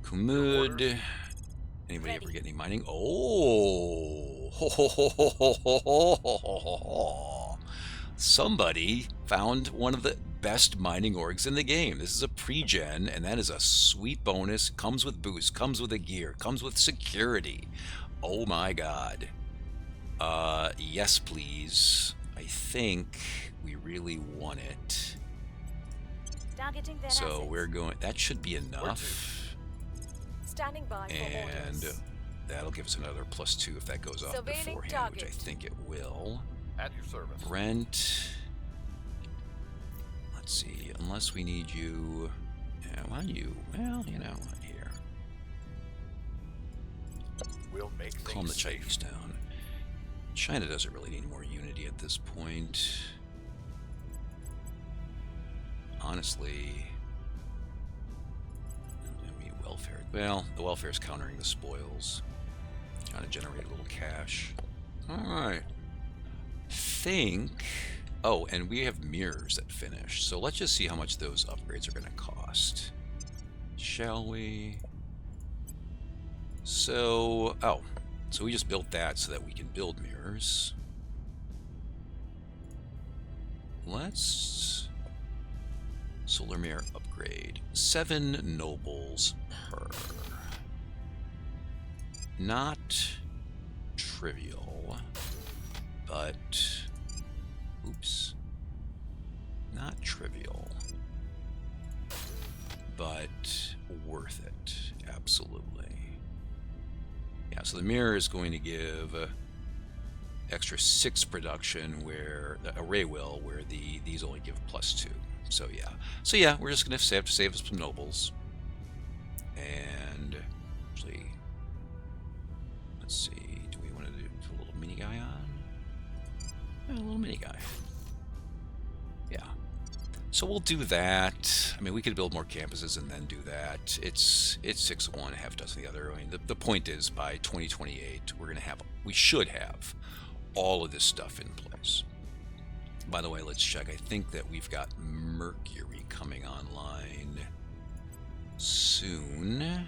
Kumud. Anybody ever get any mining? Oh, somebody found one of the best mining orgs in the game. This is a pre-gen, and that is a sweet bonus. Comes with boost, comes with a gear, comes with security. Oh my god. Yes, please. I think we really want it. Targeting their So assets. we're going. That should be enough. Standing by for And orders. that'll give us another +2 if that goes off Surveilling beforehand, which I target. think it will. At your service. Brent. Let's see. Unless we need you. Yeah, why you? Well, you know what? Here. We'll make Calm the things safe. Chinese down. China doesn't really need more unity at this point. Honestly. I mean, welfare. Well, the welfare is countering the spoils. Trying to generate a little cash. Alright. Think. Oh, and we have mirrors that finish. So let's just see how much those upgrades are going to cost. Shall we? So, so we just built that so that we can build mirrors. Let's solar mirror upgrade. 7 nobles per. Not trivial, but oops. Not trivial, but worth it. Absolutely. Yeah, so the mirror is going to give extra 6 production where the array will, where these only give +2. So yeah, we're just gonna have to save us some nobles. And actually, let's see, do we want to do a little mini guy on? Yeah, a little mini guy. Yeah. So we'll do that. I mean, we could build more campuses and then do that. It's 6 of one, half dozen the other. I mean, the point is by 2028, we should have all of this stuff in place. By the way, let's check. I think that we've got Mercury coming online soon.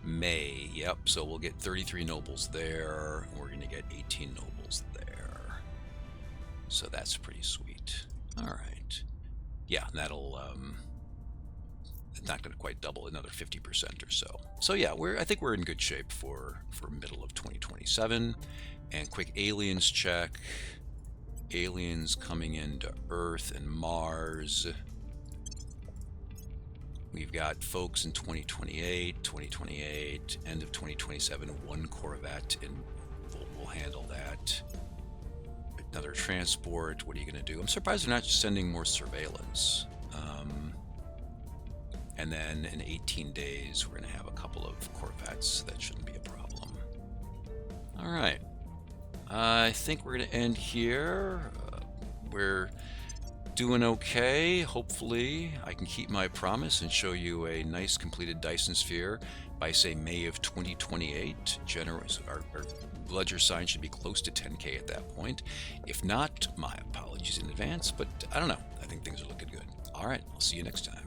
May, yep. So we'll get 33 nobles there. We're going to get 18 nobles there. So that's pretty sweet. All right. Yeah, that'll it's not going to quite double, another 50% or so. So yeah, I think we're in good shape for middle of 2027. And quick aliens check. Aliens coming into Earth and Mars. We've got folks in 2028, end of 2027, 1 Corvette, and we'll handle that. Another transport. What are you going to do? I'm surprised they're not sending more surveillance. And then in 18 days, we're going to have a couple of Corvettes. That shouldn't be a problem. All right. I think we're going to end here. We're doing okay. Hopefully, I can keep my promise and show you a nice completed Dyson sphere by, say, May of 2028. Our ledger sign should be close to 10K at that point. If not, my apologies in advance, but I don't know. I think things are looking good. All right, I'll see you next time.